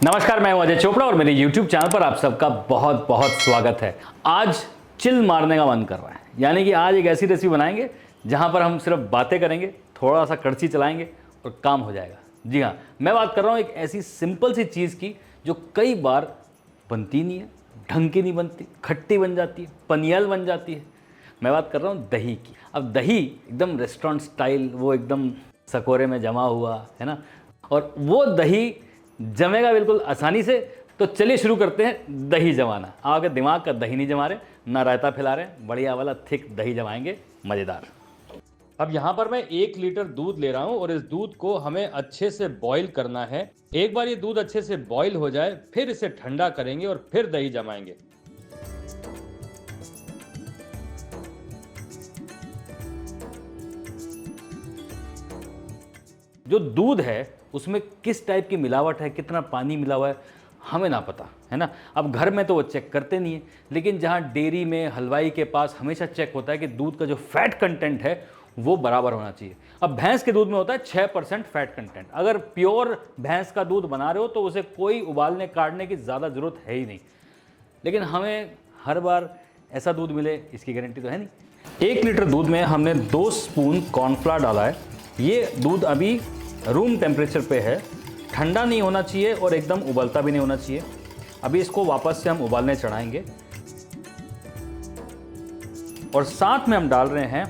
नमस्कार, मैं हूं अजय चोपड़ा और मेरे YouTube चैनल पर आप सबका बहुत बहुत स्वागत है। आज चिल मारने का मन कर रहा है, यानी कि आज एक ऐसी रेसिपी बनाएंगे जहां पर हम सिर्फ बातें करेंगे, थोड़ा सा कड़छी चलाएंगे और काम हो जाएगा। जी हाँ, मैं बात कर रहा हूं एक ऐसी सिंपल सी चीज़ की जो कई बार बनती नहीं है, ढंग की नहीं बनती, खट्टी बन जाती है, पनियल बन जाती है। मैं बात कर रहा हूँ दही की। अब दही एकदम रेस्टोरेंट स्टाइल, वो एकदम सकोरे में जमा हुआ है ना, और वो दही जमेगा बिल्कुल आसानी से। तो चलिए शुरू करते हैं दही जमाना। आगे दिमाग का दही नहीं जमा रहे, ना रायता फैला रहे, बढ़िया वाला थिक दही जमाएंगे, मज़ेदार। अब यहाँ पर मैं 1 लीटर दूध ले रहा हूँ और इस दूध को हमें अच्छे से बॉईल करना है। एक बार ये दूध अच्छे से बॉईल हो जाए फिर इसे ठंडा करेंगे और फिर दही जमाएंगे। जो दूध है उसमें किस टाइप की मिलावट है, कितना पानी मिला हुआ है, हमें ना पता है ना। अब घर में तो वो चेक करते नहीं है, लेकिन जहाँ डेयरी में हलवाई के पास हमेशा चेक होता है कि दूध का जो फैट कंटेंट है वो बराबर होना चाहिए। अब भैंस के दूध में होता है 6% फैट कंटेंट। अगर प्योर भैंस का दूध बना रहे हो तो उसे कोई उबालने काटने की ज़्यादा ज़रूरत है ही नहीं, लेकिन हमें हर बार ऐसा दूध मिले इसकी गारंटी तो है नहीं। 1 लीटर दूध में हमने 2 स्पून कॉर्नफ्लावर डाला है। ये दूध अभी रूम टेम्परेचर पे है, ठंडा नहीं होना चाहिए और एकदम उबलता भी नहीं होना चाहिए। अभी इसको वापस से हम उबालने चढ़ाएंगे और साथ में हम डाल रहे हैं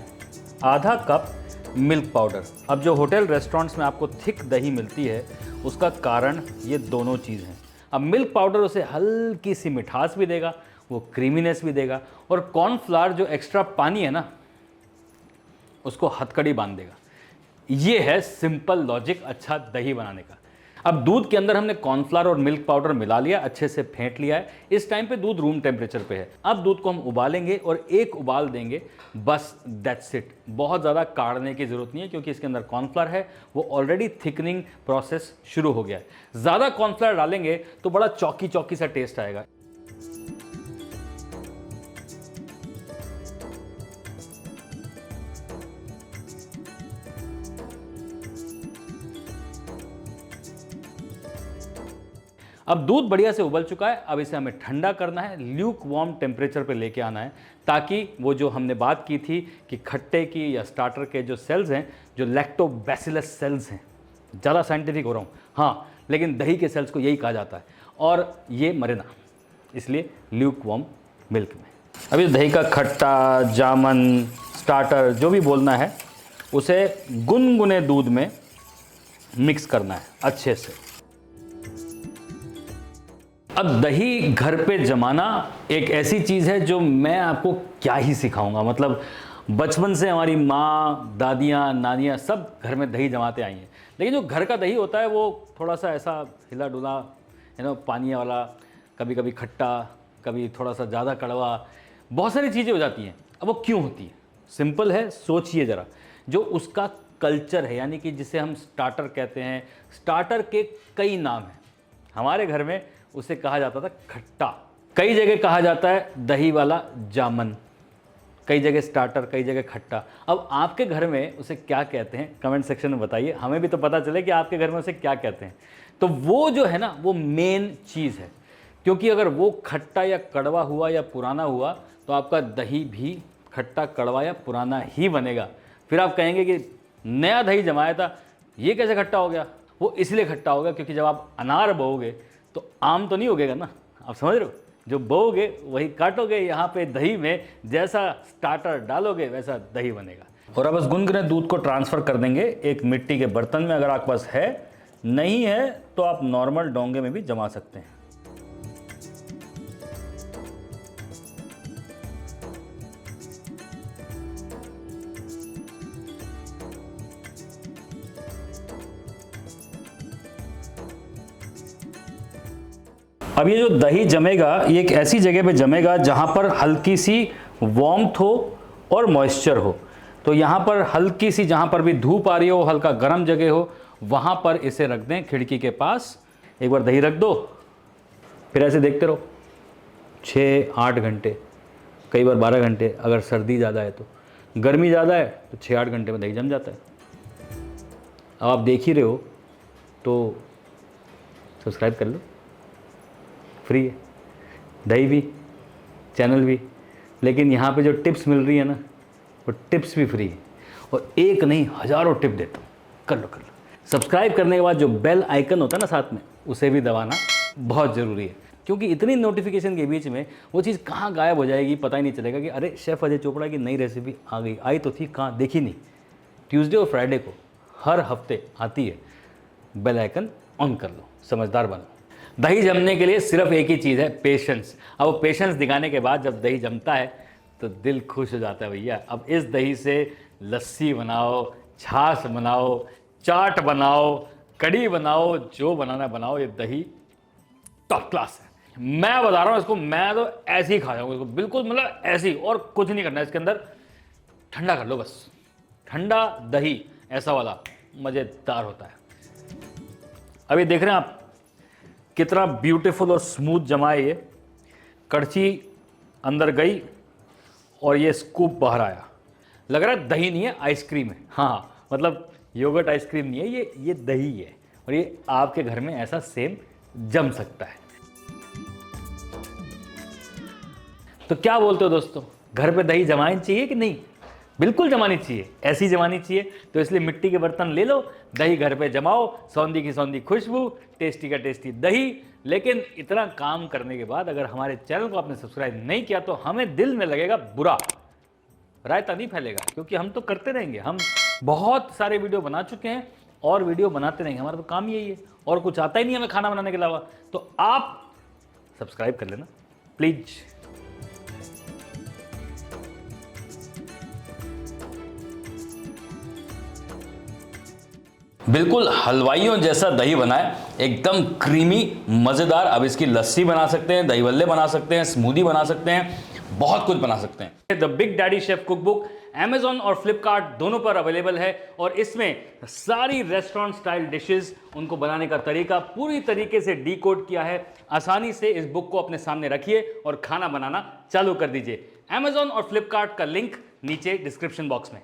आधा कप मिल्क पाउडर। अब जो होटल रेस्टोरेंट्स में आपको थिक दही मिलती है उसका कारण ये दोनों चीज़ हैं। अब मिल्क पाउडर उसे हल्की सी मिठास भी देगा, वो क्रीमीनेस भी देगा, और कॉर्नफ्लावर जो एक्स्ट्रा पानी है ना उसको हथकड़ी बांध देगा। ये है सिंपल लॉजिक अच्छा दही बनाने का। अब दूध के अंदर हमने कॉर्नफ्लावर और मिल्क पाउडर मिला लिया, अच्छे से फेंट लिया है। इस टाइम पे दूध रूम टेम्परेचर पे है। अब दूध को हम उबालेंगे और एक उबाल देंगे, बस दैट्स इट। बहुत ज़्यादा काढ़ने की ज़रूरत नहीं है क्योंकि इसके अंदर कॉर्नफ्लावर है, वो ऑलरेडी थिकनिंग प्रोसेस शुरू हो गया है। ज़्यादा कॉर्नफ्लावर डालेंगे तो बड़ा चौकी चौकी सा टेस्ट आएगा। अब दूध बढ़िया से उबल चुका है। अब इसे हमें ठंडा करना है, ल्यूक वार्म टेम्परेचर पे लेके आना है, ताकि वो जो हमने बात की थी कि खट्टे की या स्टार्टर के जो सेल्स हैं, जो लैक्टोबैसिलस सेल्स हैं, ज़्यादा साइंटिफिक हो रहा हूँ हाँ, लेकिन दही के सेल्स को यही कहा जाता है, और ये मरे ना, इसलिए ल्यूक वार्म मिल्क में। अभी दही का खट्टा, जामन, स्टार्टर जो भी बोलना है उसे गुनगुने दूध में मिक्स करना है अच्छे से। अब दही घर पे जमाना एक ऐसी चीज़ है जो मैं आपको क्या ही सिखाऊंगा। मतलब बचपन से हमारी माँ, दादियाँ, नानियाँ सब घर में दही जमाते आई हैं, लेकिन जो घर का दही होता है वो थोड़ा सा ऐसा हिला डुला पानी वाला, कभी कभी खट्टा, कभी थोड़ा सा ज़्यादा कड़वा, बहुत सारी चीज़ें हो जाती हैं। अब वो क्यों होती है? सिंपल है, सोचिए ज़रा। जो उसका कल्चर है, यानी कि जिसे हम स्टार्टर कहते हैं, स्टार्टर के कई नाम हैं। हमारे घर में उसे कहा जाता था खट्टा, कई जगह कहा जाता है दही वाला जामन, कई जगह स्टार्टर, कई जगह खट्टा। अब आपके घर में उसे क्या कहते हैं कमेंट सेक्शन में बताइए, हमें भी तो पता चले कि आपके घर में उसे क्या कहते हैं। तो वो जो है ना वो मेन चीज़ है, क्योंकि अगर वो खट्टा या कड़वा हुआ या पुराना हुआ तो आपका दही भी खट्टा, कड़वा या पुराना ही बनेगा। फिर आप कहेंगे कि नया दही जमाया था, ये कैसे खट्टा हो गया? वो इसलिए खट्टा हो गया क्योंकि जब आप अनार बोओगे तो आम तो नहीं उगेगा ना, आप समझ रहे हो? जो बोओगे वही काटोगे। यहाँ पे दही में जैसा स्टार्टर डालोगे वैसा दही बनेगा। और अब इस गुनगुने दूध को ट्रांसफ़र कर देंगे एक मिट्टी के बर्तन में। अगर आपके पास है, नहीं है तो आप नॉर्मल डोंगे में भी जमा सकते हैं। अब ये जो दही जमेगा ये एक ऐसी जगह पे जमेगा जहाँ पर हल्की सी वार्मथ हो और मॉइस्चर हो। तो यहाँ पर हल्की सी, जहाँ पर भी धूप आ रही हो, हल्का गर्म जगह हो, वहाँ पर इसे रख दें खिड़की के पास। एक बार दही रख दो, फिर ऐसे देखते रहो 6-8 घंटे, कई बार 12 घंटे। अगर सर्दी ज़्यादा है तो, गर्मी ज़्यादा है तो 6-8 घंटे में दही जम जाता है। अब आप देख ही रहे हो तो सब्सक्राइब कर लो, फ्री है, दही भी, चैनल भी, लेकिन यहाँ पे जो टिप्स मिल रही है ना, वो टिप्स भी फ्री है, और एक नहीं हज़ारों टिप देता हूँ, कर लो। सब्सक्राइब करने के बाद जो बेल आइकन होता है ना साथ में, उसे भी दबाना बहुत ज़रूरी है, क्योंकि इतनी नोटिफिकेशन के बीच में वो चीज़ कहाँ गायब हो जाएगी पता ही नहीं चलेगा कि अरे शेफ़ अजय चोपड़ा की नई रेसिपी आ गई, आई तो थी, कहाँ देखी नहीं। ट्यूसडे और फ्राइडे को हर हफ्ते आती है, बेल आइकन ऑन कर लो, समझदार बनो। दही जमने के लिए सिर्फ एक ही चीज़ है, पेशेंस। अब वो पेशेंस दिखाने के बाद जब दही जमता है तो दिल खुश हो जाता है भैया। अब इस दही से लस्सी बनाओ, छाछ बनाओ, चाट बनाओ, कढ़ी बनाओ, जो बनाना बनाओ, ये दही टॉप क्लास है। मैं बता रहा हूँ इसको, मैं तो ऐसे ही खा जाऊँगा इसको, बिल्कुल मतलब ऐसे ही, और कुछ नहीं करना है इसके अंदर। ठंडा कर लो बस, ठंडा दही ऐसा वाला मज़ेदार होता है। अभी देख रहे हैं आप कितना ब्यूटीफुल और स्मूथ जमा है ये। कड़छी अंदर गई और ये स्कूप बाहर आया। लग रहा है दही नहीं है, आइसक्रीम है। हाँ, मतलब योगर्ट आइसक्रीम नहीं है ये दही है, और ये आपके घर में ऐसा सेम जम सकता है। तो क्या बोलते हो दोस्तों, घर पे दही जमानी चाहिए कि नहीं? बिल्कुल जमानी चाहिए, ऐसी जमानी चाहिए। तो इसलिए मिट्टी के बर्तन ले लो, दही घर पे जमाओ, सौंधी की सौंधी खुशबू, टेस्टी का टेस्टी दही। लेकिन इतना काम करने के बाद अगर हमारे चैनल को आपने सब्सक्राइब नहीं किया तो हमें दिल में लगेगा बुरा, रायता नहीं फैलेगा, क्योंकि हम तो करते रहेंगे। हम बहुत सारे वीडियो बना चुके हैं और वीडियो बनाते रहेंगे, हमारा तो काम यही है, और कुछ आता ही नहीं हमें खाना बनाने के अलावा। तो आप सब्सक्राइब कर लेना प्लीज। बिल्कुल हलवाइयों जैसा दही बनाए, एकदम क्रीमी, मज़ेदार। अब इसकी लस्सी बना सकते हैं, दही बल्ले बना सकते हैं, स्मूदी बना सकते हैं, बहुत कुछ बना सकते हैं। The big daddy chef cookbook Amazon और फ्लिपकार्ट दोनों पर अवेलेबल है, और इसमें सारी रेस्टोरेंट स्टाइल डिशेस, उनको बनाने का तरीका पूरी तरीके से डीकोड किया है। आसानी से इस बुक को अपने सामने रखिए और खाना बनाना चालू कर दीजिए। Amazon और फ्लिपकार्ट का लिंक नीचे डिस्क्रिप्शन बॉक्स में।